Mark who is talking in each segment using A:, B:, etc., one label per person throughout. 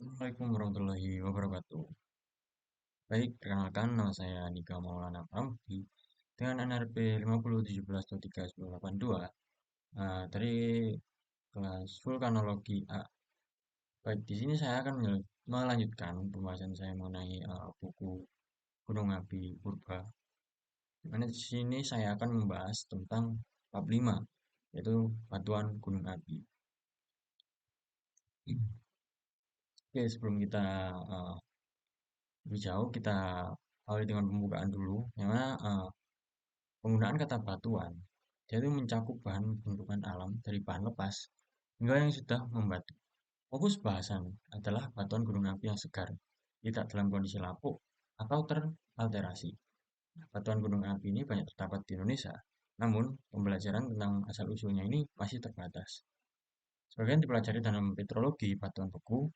A: Assalamualaikum warahmatullahi wabarakatuh. Baik, perkenalkan nama saya Nika Maulana Pramudi dengan NRP 5017231082 dari kelas Vulkanologi A. Baik, di sini saya akan melanjutkan pembahasan saya mengenai buku Gunung Api Purba. Di mana di sini saya akan membahas tentang bab 5, yaitu batuan gunung api. Oke, sebelum kita uh, lebih jauh, kita awali dengan pembukaan dulu, yang mana penggunaan kata batuan, dia itu mencakup bahan bentukan alam dari bahan lepas hingga yang sudah membatu. Fokus bahasan adalah batuan gunung api yang segar, tidak dalam kondisi lapuk atau teralterasi. Batuan gunung api ini banyak terdapat di Indonesia, namun pembelajaran tentang asal-usulnya ini masih terbatas. Sebagian dipelajari dalam petrologi batuan beku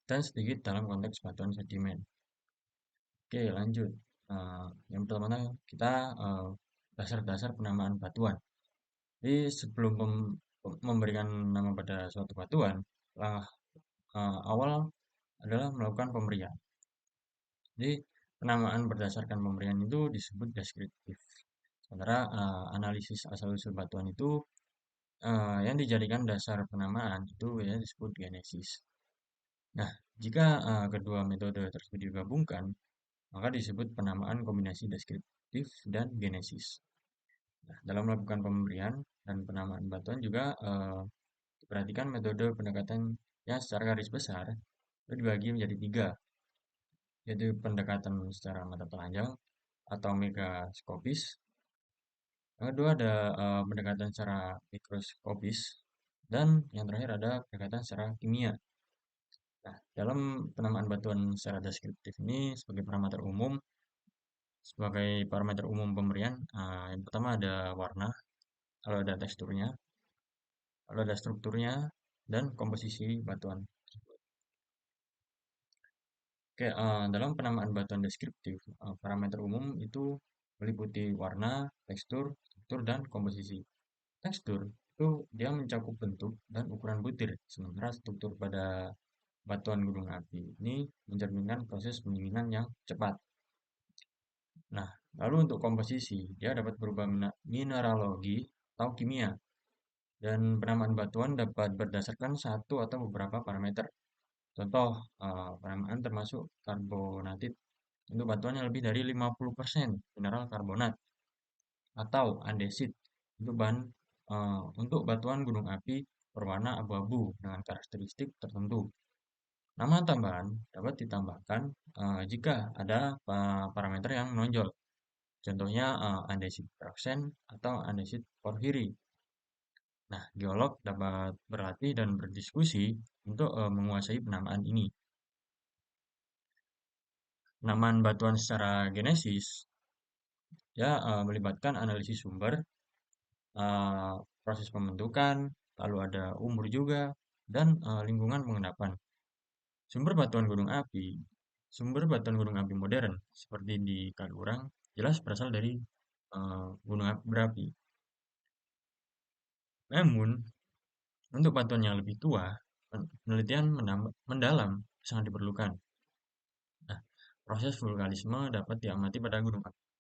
A: dan sedikit dalam konteks batuan sedimen. Oke, lanjut. Yang pertama kita dasar-dasar penamaan batuan. Jadi sebelum memberikan nama pada suatu batuan, langkah awal adalah melakukan pemberian. Jadi penamaan berdasarkan pemberian itu disebut deskriptif. Sementara analisis asal-usul batuan itu yang dijadikan dasar penamaan itu ya disebut genesis. Nah, jika kedua metode tersebut digabungkan, maka disebut penamaan kombinasi deskriptif dan genesis. Nah, dalam melakukan pemberian dan penamaan batuan juga diperhatikan metode pendekatan yang secara garis besar itu dibagi menjadi tiga, yaitu pendekatan secara mata telanjang atau megaskopis. Yang kedua ada pendekatan secara mikroskopis, dan yang terakhir ada pendekatan secara kimia. Nah, dalam penamaan batuan secara deskriptif ini sebagai parameter umum pemberian, yang pertama ada warna, lalu ada teksturnya, lalu ada strukturnya, dan komposisi batuan. Oke, dalam penamaan batuan deskriptif, parameter umum itu meliputi warna, tekstur, struktur, dan komposisi. Tekstur itu dia mencakup bentuk dan ukuran butir, sementara struktur pada batuan gunung api ini mencerminkan proses pendinginan yang cepat. Nah, lalu untuk komposisi, dia dapat berupa mineralogi atau kimia, dan penamaan batuan dapat berdasarkan satu atau beberapa parameter. Contoh, penamaan termasuk karbonatit untuk batuan yang lebih dari 50% mineral karbonat, atau andesit untuk untuk batuan gunung api berwarna abu-abu dengan karakteristik tertentu. Nama tambahan dapat ditambahkan jika ada parameter yang menonjol. Contohnya andesit peroksen atau andesit porfiri. Nah, geolog dapat berlatih dan berdiskusi untuk menguasai penamaan ini. Penamaan batuan secara genesis ya melibatkan analisis sumber, proses pembentukan, lalu ada umur juga, dan lingkungan pengendapan. Sumber batuan gunung api, sumber batuan gunung api modern seperti di Kalurang jelas berasal dari gunung api berapi. Namun, untuk batuan yang lebih tua, penelitian mendalam sangat diperlukan. Nah, proses vulkanisme dapat diamati pada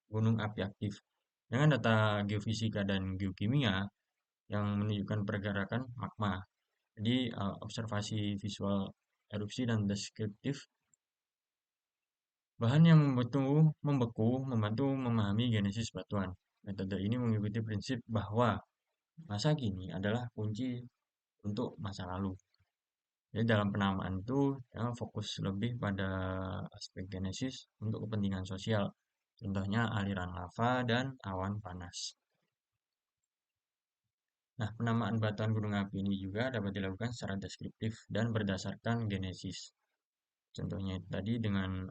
A: gunung api aktif dengan data geofisika dan geokimia yang menunjukkan pergerakan magma. Jadi, observasi visual erupsi dan deskriptif bahan yang membeku membantu memahami genesis batuan. Metode ini mengikuti prinsip bahwa masa kini adalah kunci untuk masa lalu. Jadi dalam penamaan itu ya, fokus lebih pada aspek genesis untuk kepentingan sosial. Contohnya aliran lava dan awan panas. Nah, penamaan batuan gunung api ini juga dapat dilakukan secara deskriptif dan berdasarkan genesis. Contohnya tadi dengan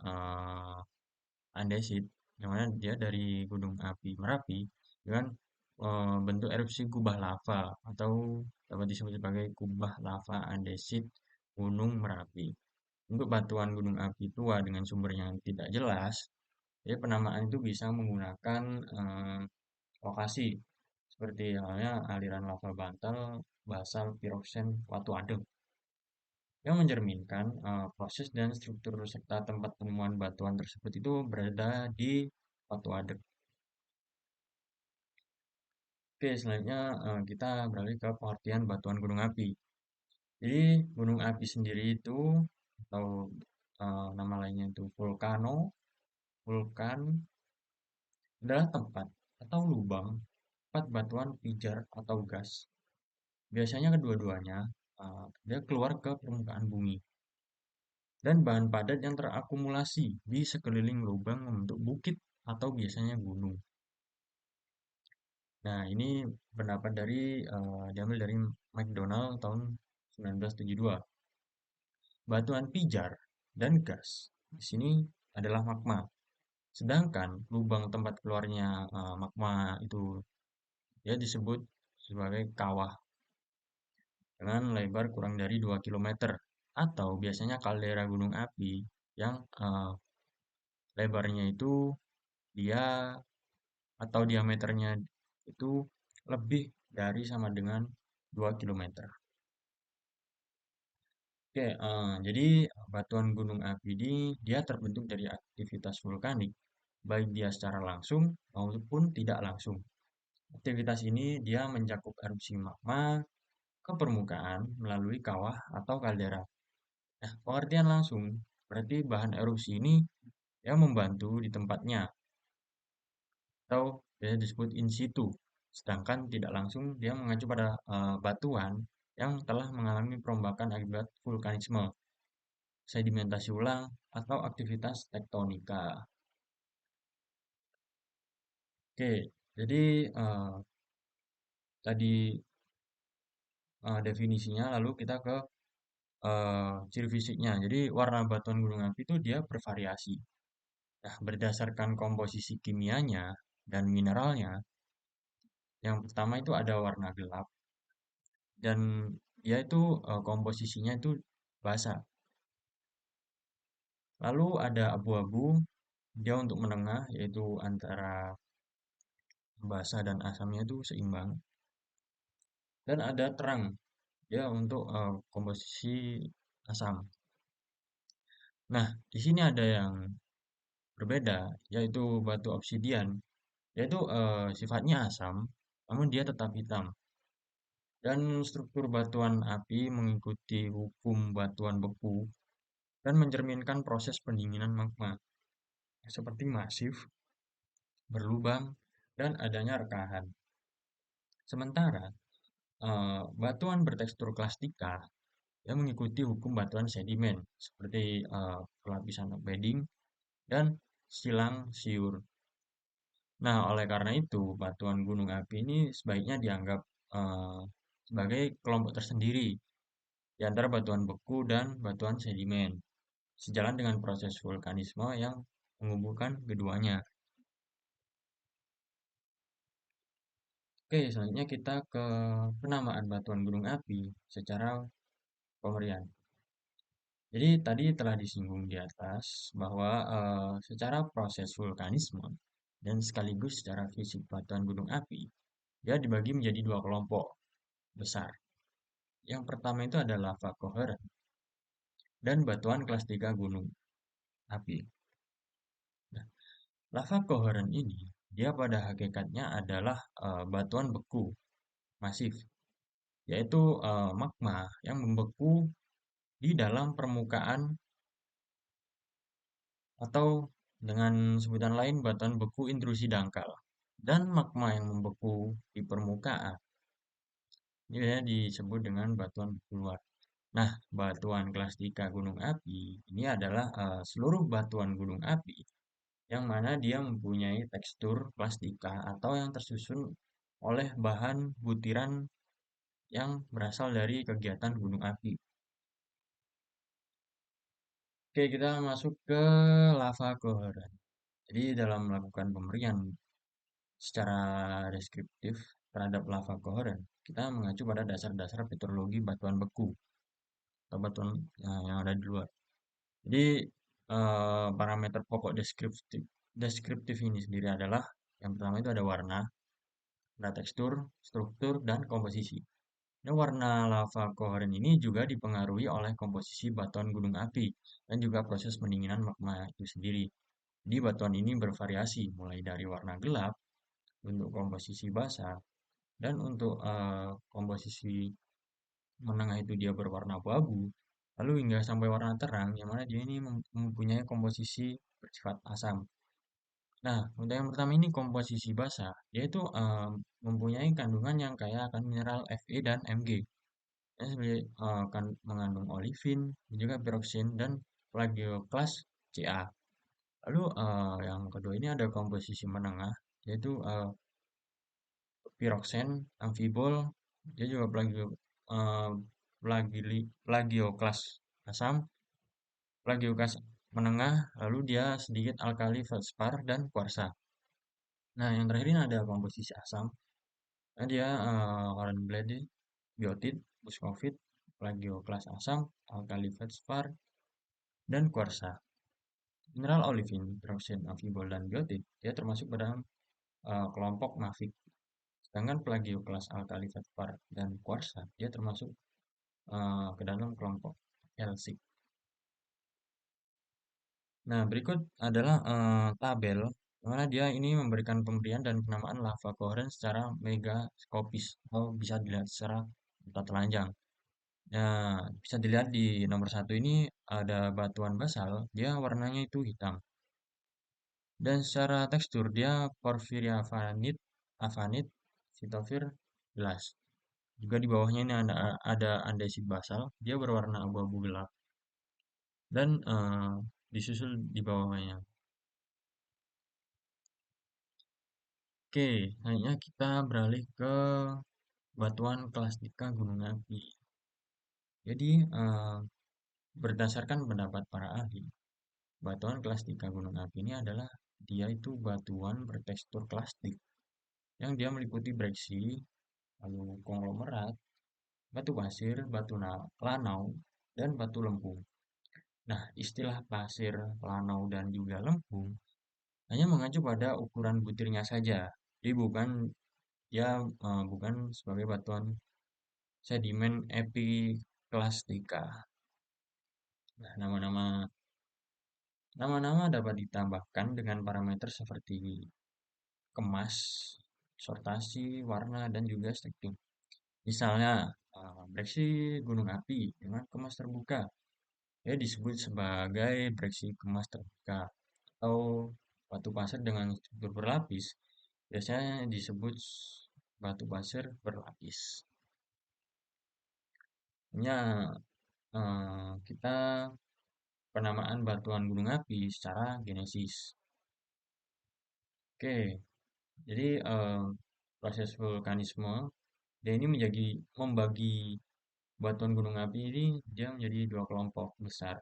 A: andesit, yang mana dia dari gunung api Merapi dengan bentuk erupsi kubah lava atau dapat disebut sebagai kubah lava andesit Gunung Merapi. Untuk batuan gunung api tua dengan sumber yang tidak jelas, jadi penamaan itu bisa menggunakan lokasi seperti halnya aliran lava bantal, basal, piroksen, watu adem. yang mencerminkan proses dan struktur serta tempat penemuan batuan tersebut itu berada di Batu Adek. Oke, selanjutnya kita beralih ke pengertian batuan gunung api. Jadi gunung api sendiri itu atau nama lainnya itu vulkan adalah tempat atau lubang tempat batuan pijar atau gas. Biasanya kedua-duanya dia keluar ke permukaan bumi dan bahan padat yang terakumulasi di sekeliling lubang membentuk bukit atau biasanya gunung. Nah, ini pendapat diambil dari McDonald tahun 1972. Batuan pijar dan gas di sini adalah magma. Sedangkan lubang tempat keluarnya magma itu dia disebut sebagai kawah dengan lebar kurang dari 2 km atau biasanya kaldera gunung api yang lebarnya itu dia atau diameternya itu lebih dari sama dengan 2 km. Oke, jadi batuan gunung api ini dia terbentuk dari aktivitas vulkanik, baik dia secara langsung maupun tidak langsung. Aktivitas ini dia mencakup erupsi magma ke permukaan melalui kawah atau kaldera. Nah, pengertian langsung berarti bahan erupsi ini yang membantu di tempatnya atau biasa disebut in situ. Sedangkan tidak langsung dia mengacu pada batuan yang telah mengalami perombakan akibat vulkanisme, sedimentasi ulang, atau aktivitas tektonika. Oke, jadi tadi definisinya, lalu kita ke ciri fisiknya. Jadi warna batuan gunung api itu dia bervariasi. Nah, berdasarkan komposisi kimianya dan mineralnya, yang pertama itu ada warna gelap dan dia itu komposisinya itu basa. Lalu ada abu-abu, dia untuk menengah yaitu antara basa dan asamnya itu seimbang. Dan ada terang, ya untuk komposisi asam. Nah, di sini ada yang berbeda, yaitu batu obsidian, yaitu sifatnya asam, namun dia tetap hitam. Dan struktur batuan api mengikuti hukum batuan beku dan mencerminkan proses pendinginan magma, seperti masif, berlubang, dan adanya rekahan. Sementara batuan bertekstur klastika yang mengikuti hukum batuan sedimen, seperti pelapisan bedding dan silang siur. Nah, oleh karena itu, batuan gunung api ini sebaiknya dianggap eh, sebagai kelompok tersendiri di antara batuan beku dan batuan sedimen, sejalan dengan proses vulkanisme yang menghubungkan keduanya. Oke, selanjutnya kita ke penamaan batuan gunung api secara pemberian. Jadi tadi telah disinggung di atas bahwa secara proses vulkanisme dan sekaligus secara fisik batuan gunung api, dia dibagi menjadi dua kelompok besar. Yang pertama itu adalah lava coherent dan batuan kelas 3 gunung api. Nah, lava coherent ini dia pada hakikatnya adalah batuan beku masif, yaitu magma yang membeku di dalam permukaan atau dengan sebutan lain batuan beku intrusi dangkal. Dan magma yang membeku di permukaan ini biasanya disebut dengan batuan beku luar. Nah, batuan kelas 3 gunung api ini adalah seluruh batuan gunung api yang mana dia mempunyai tekstur plastika atau yang tersusun oleh bahan butiran yang berasal dari kegiatan gunung api. Oke, kita masuk ke lava coherent. Jadi dalam melakukan pemberian secara deskriptif terhadap lava coherent, kita mengacu pada dasar-dasar peteorologi batuan beku atau batuan yang ada di luar. Jadi parameter pokok deskriptif ini sendiri adalah yang pertama itu ada warna, ada tekstur, struktur, dan komposisi. Nah, warna lava koheren ini juga dipengaruhi oleh komposisi batuan gunung api dan juga proses pendinginan magma itu sendiri. Jadi batuan ini bervariasi mulai dari warna gelap untuk komposisi basah dan untuk komposisi menengah itu dia berwarna abu-abu, lalu hingga sampai warna terang yang mana dia ini mempunyai komposisi bersifat asam. Nah, untuk yang pertama ini komposisi basah, yaitu mempunyai kandungan yang kaya akan mineral Fe dan Mg. Yang sebagai kan mengandung olivin, dan juga piroksin dan plagioklas Ca. Lalu yang kedua ini ada komposisi menengah, yaitu piroksen, amfibol, dia juga eh, plagioklas asam, plagioklas menengah, lalu dia sedikit alkali feldspar dan kuarsa. Nah, yang terakhir ini ada komposisi asam. Nah, dia hornblende, biotit, muskovit, plagioklas asam, alkali feldspar, dan kuarsa. Mineral olivin, piroksin, amfibol, dan biotit, dia termasuk pada kelompok mafik. Sedangkan plagioklas alkali feldspar dan kuarsa, dia termasuk ke dalam kelompok Elsik. Nah, berikut adalah tabel di mana dia ini memberikan pemberian dan penamaan lava koheren secara megaskopis atau bisa dilihat secara mata telanjang. Nah, bisa dilihat di nomor satu ini ada batuan basal, dia warnanya itu hitam. Dan secara tekstur dia porfiriavanit, avanit, fitofir, gelas. Juga di bawahnya ini ada andesit basal, dia berwarna abu-abu gelap. Dan disusul di bawahnya. Oke, selanjutnya kita beralih ke batuan klastika gunung api. Jadi, berdasarkan pendapat para ahli, batuan klastika gunung api ini adalah dia itu batuan bertekstur klastik yang dia meliputi breksi, lalu konglomerat, batu pasir, lanau, dan batu lempung. Nah, istilah pasir, lanau, dan juga lempung hanya mengacu pada ukuran butirnya saja. Jadi bukan sebagai batuan sedimen epiklastika. Nah, nama-nama dapat ditambahkan dengan parameter seperti kemas, sortasi, warna, dan juga stacking. Misalnya, breksi gunung api dengan kemas terbuka, ya disebut sebagai breksi kemas terbuka. Atau batu pasir dengan struktur berlapis, biasanya disebut batu pasir berlapis. Hanya kita penamaan batuan gunung api secara genesis. Oke, jadi proses vulkanisme dia ini membagi batuan gunung api ini dia menjadi dua kelompok besar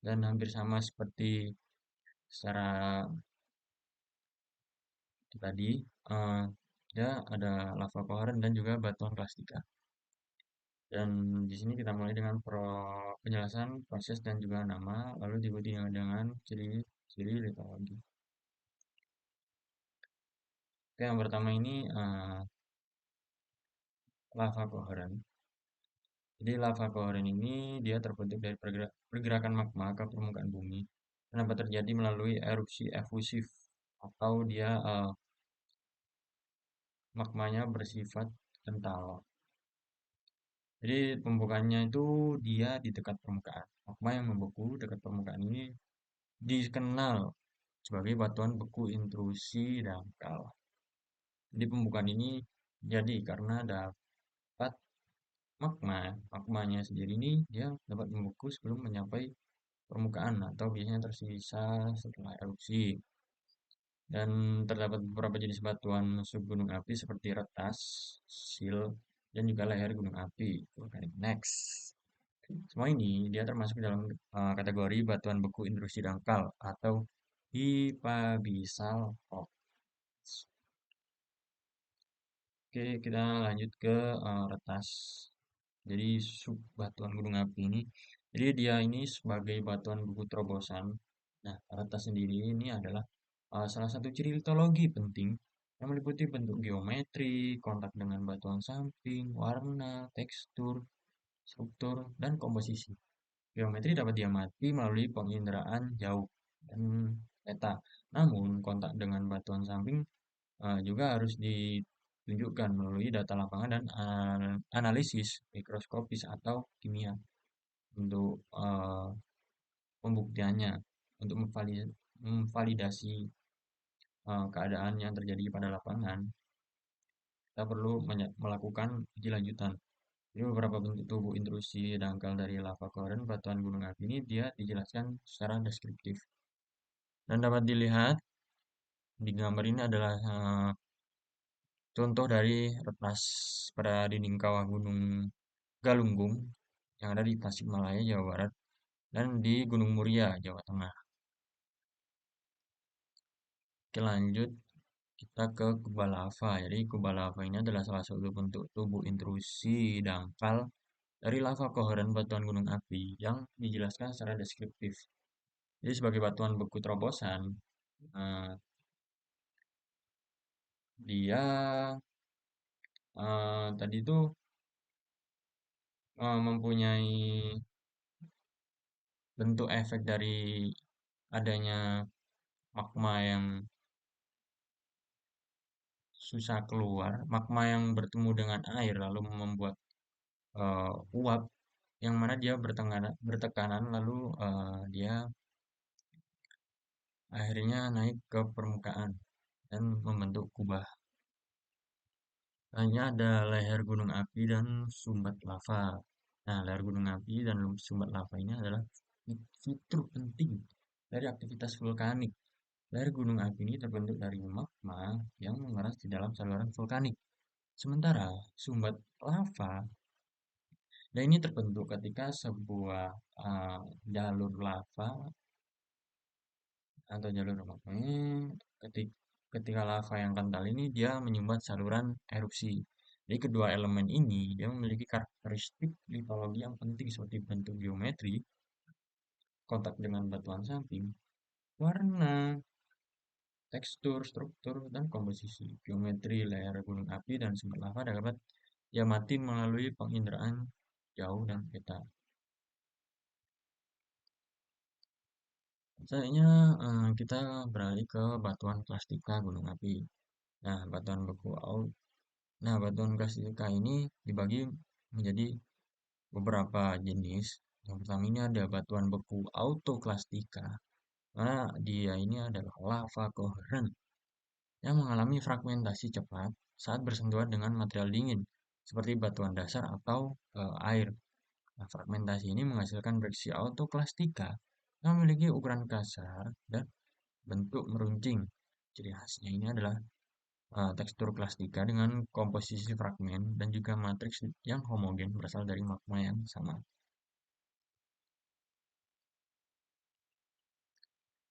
A: dan hampir sama seperti secara itu tadi dia ada lava koheren dan juga batuan plastika. Dan di sini kita mulai dengan penjelasan proses dan juga nama, lalu diikuti dengan ciri-ciri litologi. Oke, yang pertama ini lava koheren. Jadi lava koheren ini dia terbentuk dari pergerakan magma ke permukaan bumi. Kenapa terjadi melalui erupsi efusif atau dia magmanya bersifat kental. Jadi pembukaannya itu dia di dekat permukaan. Magma yang membeku dekat permukaan ini dikenal sebagai batuan beku intrusi dangkal. Jadi pembukaan ini jadi karena dapat magmanya sendiri ini dia dapat membeku sebelum mencapai permukaan atau biasanya tersisa setelah erupsi. Dan terdapat beberapa jenis batuan subgunung api seperti retas, sil, dan juga leher gunung api, volcanic necks. Semua ini dia termasuk dalam kategori batuan beku intrusi dangkal atau hypabisal rocks. Oke, kita lanjut ke retas. Jadi sub batuan gunung api ini, jadi dia ini sebagai batuan beku terobosan. Nah, retas sendiri ini adalah salah satu ciri litologi penting yang meliputi bentuk geometri, kontak dengan batuan samping, warna, tekstur, struktur, dan komposisi. Geometri dapat diamati melalui penginderaan jauh dan peta. Namun, kontak dengan batuan samping juga harus ditunjukkan melalui data lapangan dan analisis mikroskopis atau kimia untuk pembuktiannya, untuk memvalidasi keadaan yang terjadi pada lapangan. Kita perlu melakukan uji lanjutan. Jadi beberapa bentuk tubuh intrusi dangkal dari lava koren batuan gunung api ini dia dijelaskan secara deskriptif. Dan dapat dilihat di gambar ini adalah contoh dari retas pada dinding kawah Gunung Galunggung yang ada di Tasikmalaya, Jawa Barat, dan di Gunung Muria, Jawa Tengah. Oke, lanjut kita ke kubah lava. Jadi kubah lava ini adalah salah satu bentuk tubuh intrusi dangkal dari lava koheren batuan gunung api yang dijelaskan secara deskriptif. Jadi sebagai batuan beku terobosan, eh, dia tadi itu mempunyai bentuk efek dari adanya magma yang susah keluar, magma yang bertemu dengan air lalu membuat uap yang mana dia bertekanan lalu dia akhirnya naik ke permukaan dan membentuk kubah. Hanya ada leher gunung api dan sumbat lava. Nah, leher gunung api dan sumbat lava ini adalah fitur penting dari aktivitas vulkanik. Leher gunung api ini terbentuk dari magma yang mengeras di dalam saluran vulkanik. Sementara sumbat lava, dan ini terbentuk ketika sebuah jalur lava atau jalur magma ini ketika lava yang kental ini dia menyumbat saluran erupsi. Jadi kedua elemen ini dia memiliki karakteristik litologi yang penting seperti bentuk geometri, kontak dengan batuan samping, warna, tekstur, struktur, dan komposisi. Geometri layar gunung api dan sumber lava dapat diamati melalui penginderaan jauh dan peta. Selanjutnya kita beralih ke batuan plastika gunung api. Nah, batuan beku Nah, batuan plastika ini dibagi menjadi beberapa jenis. Yang pertama ini ada batuan beku autoklastika. Nah, dia ini adalah lava koheren yang mengalami fragmentasi cepat saat bersentuhan dengan material dingin, seperti batuan dasar atau air. Nah, fragmentasi ini menghasilkan reaksi autoklastika yang memiliki ukuran kasar dan bentuk meruncing. Ciri khasnya ini adalah tekstur plastika dengan komposisi fragmen dan juga matriks yang homogen berasal dari magma yang sama.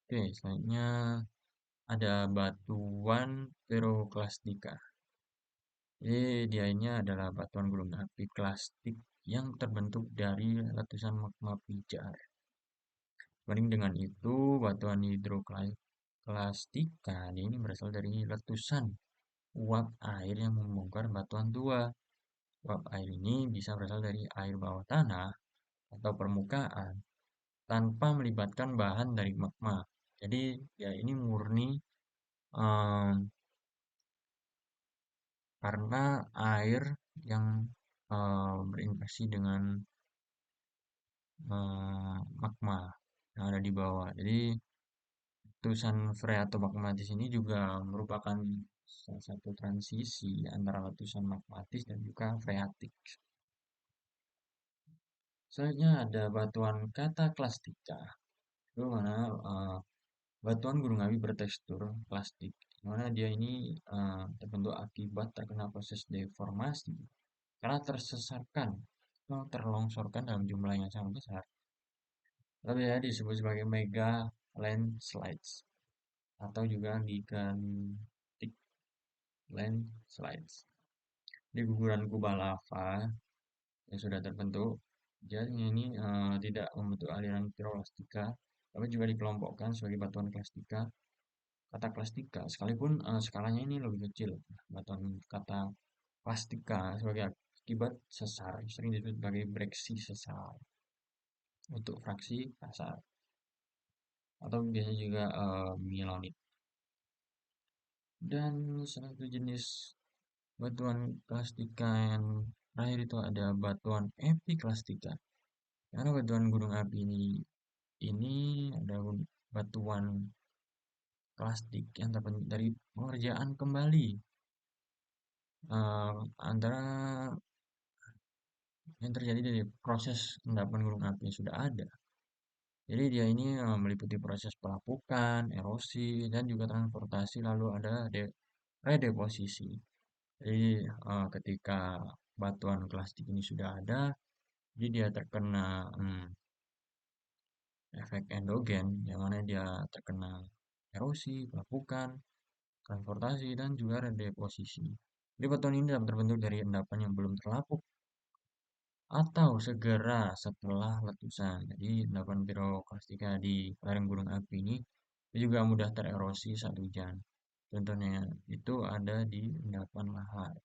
A: Oke, selanjutnya ada batuan piroklastika. Jadi dia ini adalah batuan gunung api klastik yang terbentuk dari letusan magma pijar. Banding dengan itu, batuan hidroklastika ini berasal dari letusan uap air yang membongkar batuan tua. Uap air ini bisa berasal dari air bawah tanah atau permukaan tanpa melibatkan bahan dari magma. Jadi ya ini murni em, karena air yang berinteraksi dengan magma yang ada di bawah. Jadi letusan freatomagmatis ini juga merupakan salah satu transisi antara letusan magmatis dan juga freatik. Selanjutnya ada batuan kataklastika. Itu mana batuan gunung api bertekstur plastik, di mana dia ini terbentuk akibat terkena proses deformasi karena tersesatkan atau terlongsorkan dalam jumlah yang sangat besar. Tapi ya disebut sebagai mega landslides atau juga gigantic landslides. Di guguran kubah lava yang sudah terbentuk, dia ini tidak membentuk aliran piroklastika, tapi juga dikelompokkan sebagai batuan klastika kata klastika, sekalipun skalanya ini lebih kecil. Batuan kata plastika sebagai akibat sesar sering disebut sebagai breksi sesar untuk fraksi kasar atau biasanya juga milonit. Dan salah satu jenis batuan klastika yang terakhir itu ada batuan epiklastika. Karena batuan gunung api ini ada batuan klastik yang terbentuk dari pengerjaan kembali antara yang terjadi dari proses endapan gunung api yang sudah ada. Jadi dia ini meliputi proses pelapukan, erosi, dan juga transportasi lalu ada redeposisi. Jadi ketika batuan plastik ini sudah ada, jadi dia terkena efek endogen, yang mana dia terkena erosi, pelapukan, transportasi, dan juga redeposisi. Jadi batuan ini dapat terbentuk dari endapan yang belum terlapuk atau segera setelah letusan. Jadi endapan piroklastika di lereng gunung api ini juga mudah tererosi saat hujan. Contohnya itu ada di endapan lahar.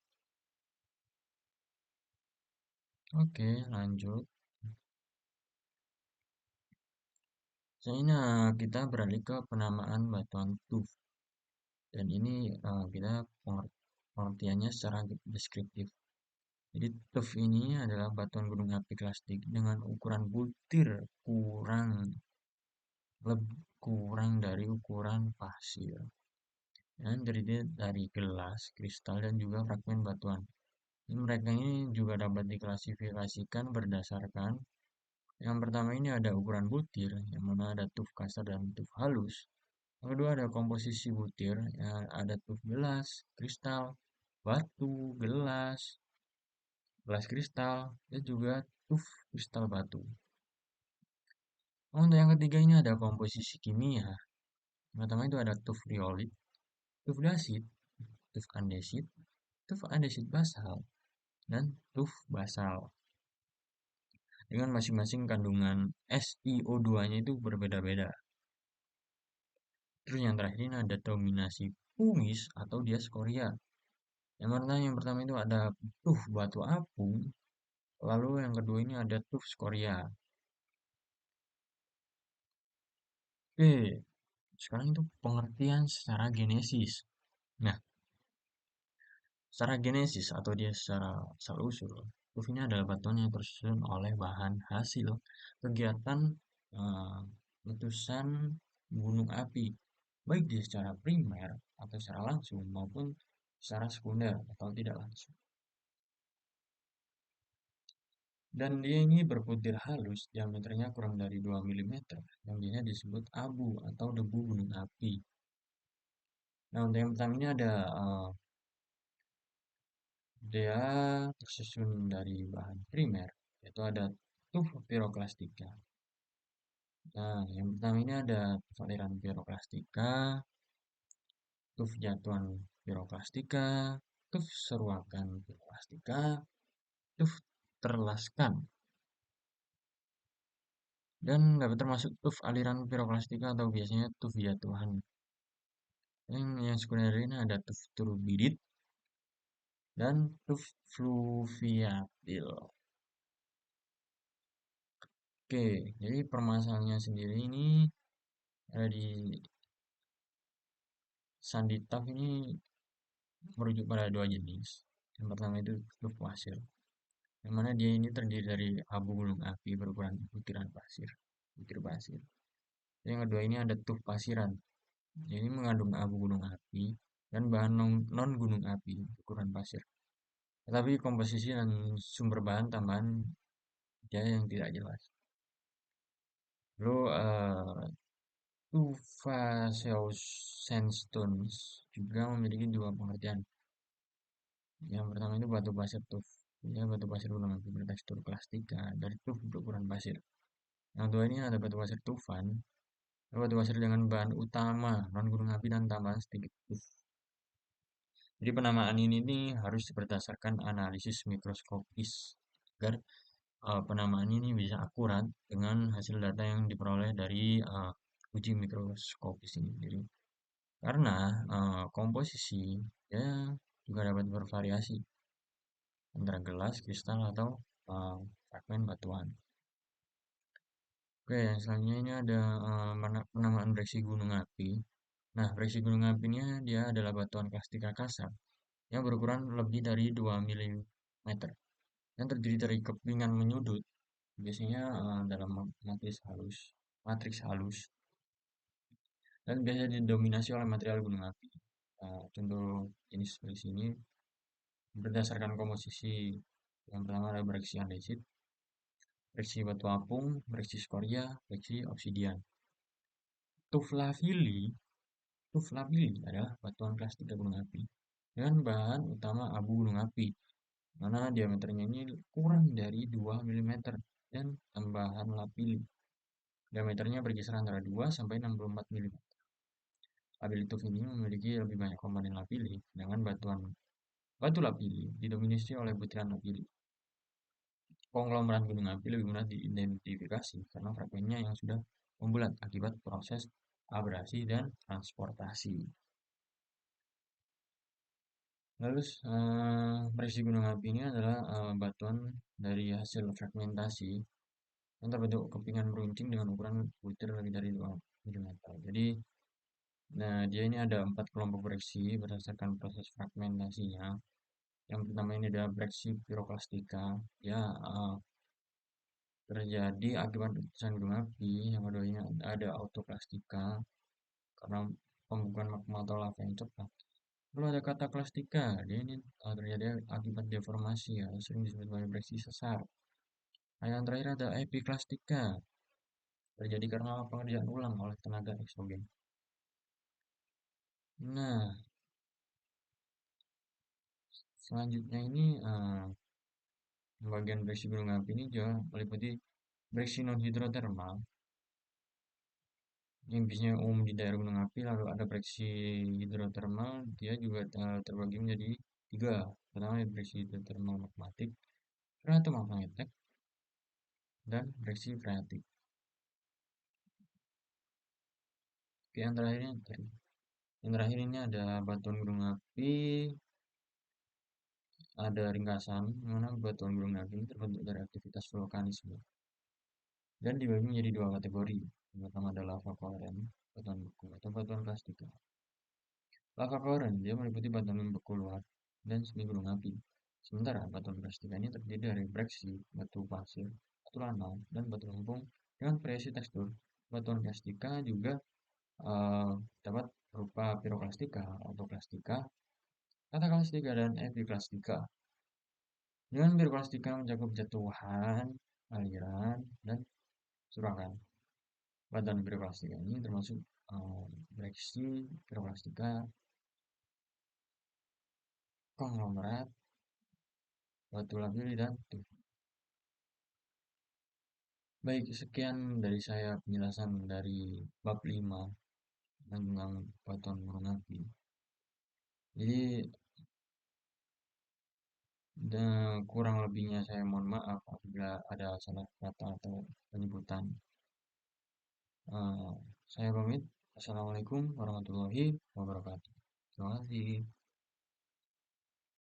A: Oke, lanjut. Selanjutnya kita beralih ke penamaan batuan tuf. Dan ini kita pengertiannya secara deskriptif. Jadi tuf ini adalah batuan gunung api klastik dengan ukuran butir kurang dari ukuran pasir. Dan terdiri dari gelas, kristal, dan juga fragmen batuan. Jadi mereka ini juga dapat diklasifikasikan berdasarkan yang pertama ini ada ukuran butir, yang mana ada tuf kasar dan tuf halus. Yang kedua ada komposisi butir, yang ada tuf gelas, kristal, batu, gelas kristal, dan juga tuf kristal batu. Untuk yang ketiga ini ada komposisi kimia. Yang pertama itu ada tuf riolit, tuf dasit, tuf andesit, tuf andesit basal, dan tuf basal. Dengan masing-masing kandungan SiO2-nya itu berbeda-beda. Terus yang terakhir ini ada dominasi pungis atau diaskoria. Yang pertama itu ada tuf batu apung, lalu yang kedua ini ada tuf skoria. Oke, sekarang itu pengertian secara genesis. Nah, secara genesis atau dia secara asal-usul, tuf ini adalah batuan yang tersusun oleh bahan hasil kegiatan eh, letusan gunung api, baik dia secara primer atau secara langsung maupun secara sekunder atau tidak langsung. Dan dia ini berbutir halus, diameternya kurang dari 2 mm, yang biasanya disebut abu atau debu gunung api. Nah, untuk yang pertama ini ada dia tersusun dari bahan primer, yaitu ada tuf piroklastika. Nah, yang pertama ini ada tuf aliran piroklastika, tuf jatuhan piroklastika, tuf seruakan piroklastika, tuf terlaskan, dan dapat termasuk tuf aliran piroklastika atau biasanya tuf jatuhan. Yang sekunder ini ada tuf turbidit dan tuf fluviatil. Oke, jadi permasalahannya sendiri ini ada di sandi tuff ini merujuk pada dua jenis. Yang pertama itu tuf pasir, yang mana dia ini terdiri dari abu gunung api berukuran butir pasir. Yang kedua ini ada tuf pasiran, ini mengandung abu gunung api dan bahan non gunung api ukuran pasir. Tetapi komposisi dan sumber bahan tambahan dia yang tidak jelas. Lalu tufaceous sandstones juga memiliki dua pengertian. Yang pertama itu batu pasir tuf. Ya, batu pasir gunung api bertekstur plastika dari tuf berukuran pasir. Yang kedua ini ada batu pasir tufan. Batu pasir dengan bahan utama non gunung api dan tambahan sedikit tuf. Jadi penamaan ini nih harus berdasarkan analisis mikroskopis agar penamaan ini bisa akurat dengan hasil data yang diperoleh dari uji mikroskopis ini. Jadi Karena komposisi ya juga dapat bervariasi antara gelas, kristal, atau eh, fragmen batuan. Oke, yang selanjutnya ini ada penamaan breksi gunung api. Nah, breksi gunung api ini dia adalah batuan kastika kasar yang berukuran lebih dari 2 mm yang terdiri dari kepingan menyudut, biasanya dalam matriks halus, dan biasanya didominasi oleh material gunung api. Contoh jenis breksi ini berdasarkan komposisi. Yang pertama ada breksi andesit, breksi batu apung, breksi skoria, breksi obsidian. Tuflafili, tuflapili adalah batuan klastik gunung api dengan bahan utama abu gunung api, mana diameternya ini kurang dari 2 mm dan tambahan lapili. Diameternya berkisar antara 2 sampai 64 mm. Lapili tuf ini memiliki lebih banyak komponen lapili, sedangkan batu lapili didominasi oleh butiran lapili. Konglomerat gunung api lebih mudah diidentifikasi karena fragmennya yang sudah membulat akibat proses abrasi dan transportasi. Lalu, Presi gunung api ini adalah batuan dari hasil fragmentasi yang terbentuk kepingan meruncing dengan ukuran butir lebih dari 2 mm. Jadi, nah dia ini ada 4 kelompok breksi berdasarkan proses fragmentasinya. Yang pertama ini ada breksi piroklastika, ya terjadi akibat letusan gunung api. Yang kedua ini ada autoklastika karena pembukaan magma atau lava yang cepat. Lalu ada kataklastika, dia ini terjadi akibat deformasi ya, sering disebut sebagai breksi sesar. Nah, yang terakhir ada epiklastika, terjadi karena pengerjaan ulang oleh tenaga eksogen. Nah, selanjutnya ini bagian breksi gunung api ini juga meliputi breksi non hidrotermal yang biasanya umum di daerah gunung api. Lalu ada breksi hidrotermal, dia juga terbagi menjadi tiga. Pertama breksi hidrotermal magmatik, magnetik, dan breksi freatik. Oke, yang terakhir ini ada batuan gunung api, ada ringkasan mana batuan gunung api ini terbentuk dari aktivitas vulkanisme dan dibagi menjadi dua kategori. Yang pertama adalah lava cauren, batuan beku atau batuan plastika. Lava cauren dia meliputi batuan yang beku luar dan semi gunung api. Sementara batuan plastika ini terdiri dari breksi, batu pasir, batu lanau, dan batu lempung dengan variasi tekstur. Batuan plastika juga eh, dapat berupa piroklastika, autoklastika, kataklastika, dan epiklastika. Dengan piroklastika mencakup jatuhan, aliran, dan surakan. Batuan piroklastika ini termasuk breksi, piroklastika, konglomerat, batu labili, dan tuff. Baik, sekian dari saya penjelasan dari bab 5 tentang batuan gunung api. Jadi, kurang lebihnya saya mohon maaf apabila ada salah kata atau penyebutan. Eh, saya pamit. Assalamualaikum warahmatullahi wabarakatuh. Terima kasih.